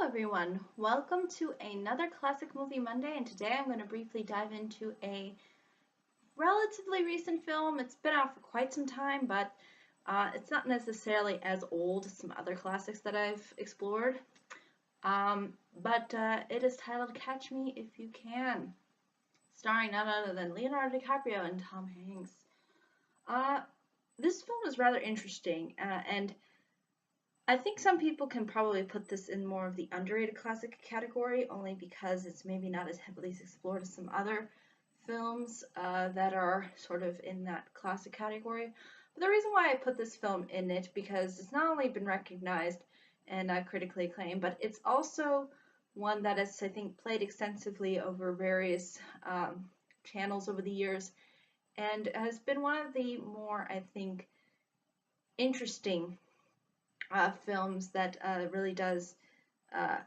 Everyone, welcome to another Classic Movie Monday, and today I'm going to briefly dive into a relatively recent film. It's been out for quite some time, but it's not necessarily as old as some other classics that I've explored. But it is titled Catch Me If You Can, starring none other than Leonardo DiCaprio and Tom Hanks. This film is rather interesting, and I think some people can probably put this in more of the underrated classic category, only because it's maybe not as heavily explored as some other films that are sort of in that classic category. But the reason why I put this film in it, because it's not only been recognized and critically acclaimed, but it's also one that has, I think, played extensively over various channels over the years, and has been one of the more, I think, interesting films that really does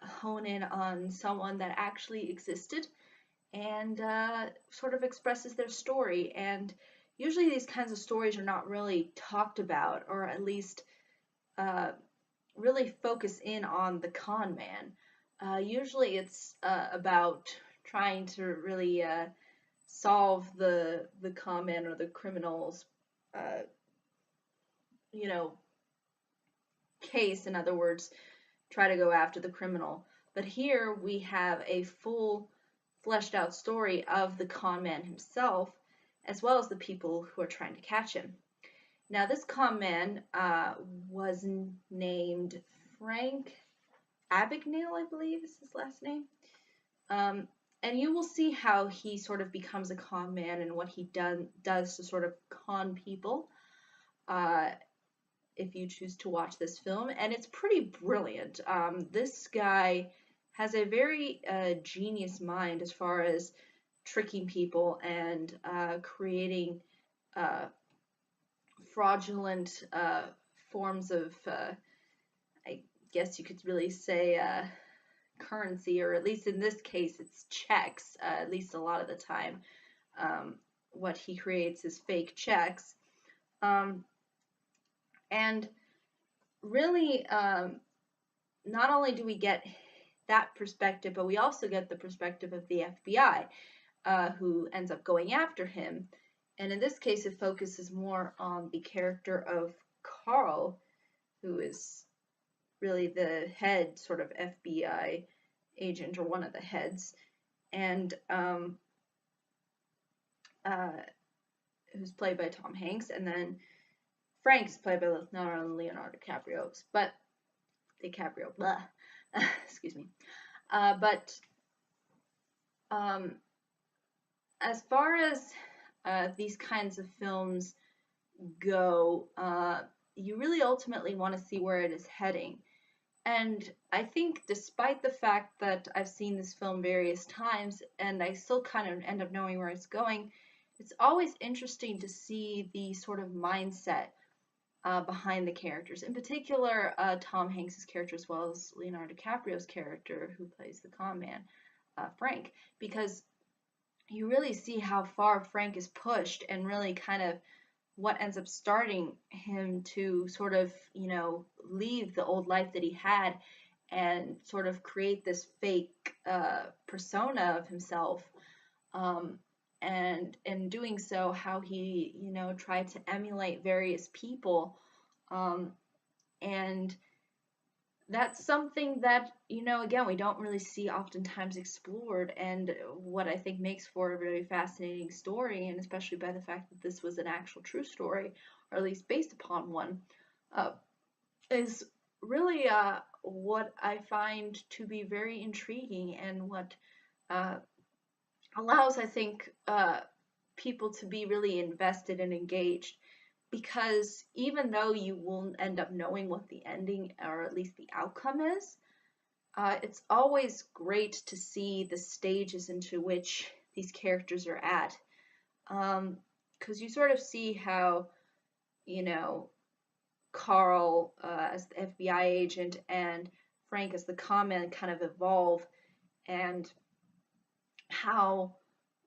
hone in on someone that actually existed and sort of expresses their story. And usually these kinds of stories are not really talked about, or at least really focus in on the con man. Usually it's about trying to really solve the con man or the criminal's uh, you know case. In other words, try to go after the criminal. But here we have a full fleshed out story of the con man himself, as well as the people who are trying to catch him. Now, this con man was named Frank Abagnale, I believe is his last name. And you will see how he sort of becomes a con man and what he does to sort of con people. If you choose to watch this film, and it's pretty brilliant. This guy has a very genius mind as far as tricking people and creating fraudulent forms of, I guess you could really say, currency, or at least in this case, it's checks, at least a lot of the time. What he creates is fake checks. And really, not only do we get that perspective, but we also get the perspective of the FBI, who ends up going after him. And in this case, it focuses more on the character of Carl, who is really the head sort of FBI agent, or one of the heads, and who's played by Tom Hanks. And then Frank is played by not only Leonardo DiCaprio, but blah, excuse me. But as far as these kinds of films go, you really ultimately want to see where it is heading. And I think, despite the fact that I've seen this film various times and I still kind of end up knowing where it's going, it's always interesting to see the sort of mindset behind the characters. In particular, Tom Hanks' character, as well as Leonardo DiCaprio's character, who plays the con man, Frank, because you really see how far Frank is pushed, and really kind of what ends up starting him to sort of, leave the old life that he had and sort of create this fake persona of himself. And in doing so, how he, tried to emulate various people. And that's something that, again, we don't really see oftentimes explored, and what I think makes for a very fascinating story, and especially by the fact that this was an actual true story, or at least based upon one, is really what I find to be very intriguing, and what allows, I think, people to be really invested and engaged. Because even though you will end up knowing what the ending, or at least the outcome is, it's always great to see the stages into which these characters are at. Because you sort of see how, Carl as the FBI agent and Frank as the con man kind of evolve, and how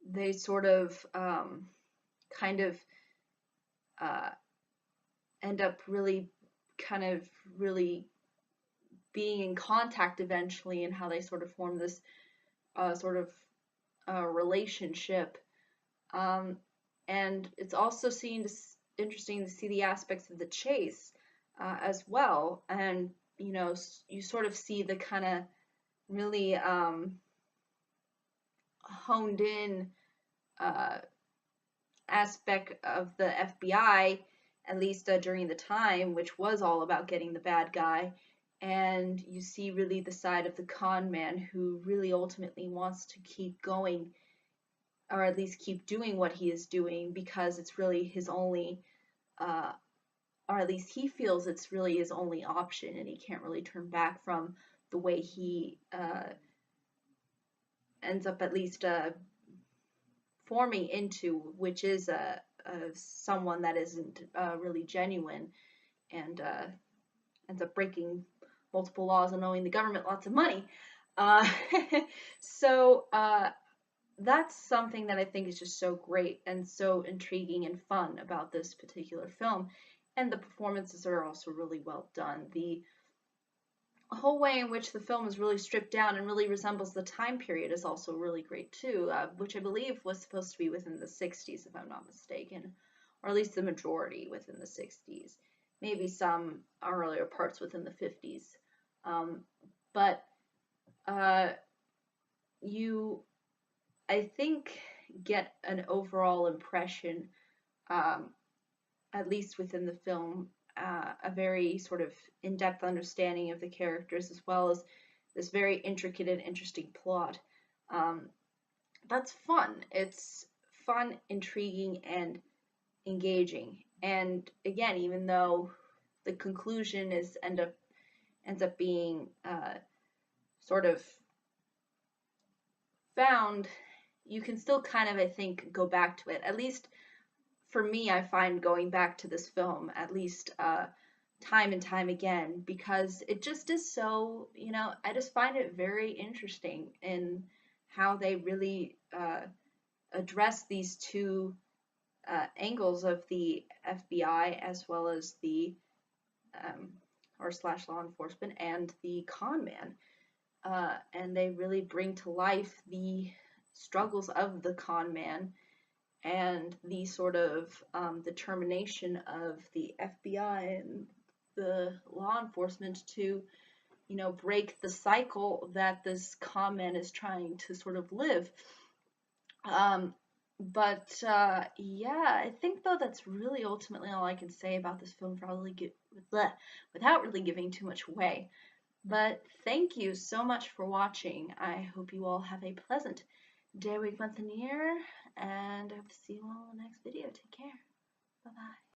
they sort of kind of end up really kind of really being in contact eventually, and how they sort of form this sort of relationship. And it's also interesting to see the aspects of the chase as well. And, you know, you sort of see the kind of really honed in aspect of the FBI, at least during the time, which was all about getting the bad guy. And you see really the side of the con man who really ultimately wants to keep going, or at least keep doing what he is doing, because it's really his only, or at least he feels it's really his only option, and he can't really turn back from the way he ends up at least forming into, which is someone that isn't really genuine, and ends up breaking multiple laws and owing the government lots of money. Uh, so that's something that I think is just so great and so intriguing and fun about this particular film. And the performances are also really well done. The whole way in which the film is really stripped down and really resembles the time period is also really great too, which I believe was supposed to be within the 60s, if I'm not mistaken, or at least the majority within the 60s, maybe some earlier parts within the 50s. But you, I think, get an overall impression, at least within the film, a very sort of in-depth understanding of the characters, as well as this very intricate and interesting plot. That's fun. It's fun, intriguing, and engaging. And again, even though the conclusion ends up being sort of found, you can still kind of, I think, go back to it. At least for me, I find going back to this film at least time and time again, because it just is so, you know, I just find it very interesting in how they really address these two angles of the FBI, as well as the or slash law enforcement, and the con man. And they really bring to life the struggles of the con man and the sort of determination of the FBI and the law enforcement to, you know, break the cycle that this con man is trying to sort of live. Yeah, I think though that's really ultimately all I can say about this film, without really giving too much away. But thank you so much for watching. I hope you all have a pleasant day, week, month, and year, and I hope to see you all in the next video. Take care. Bye-bye.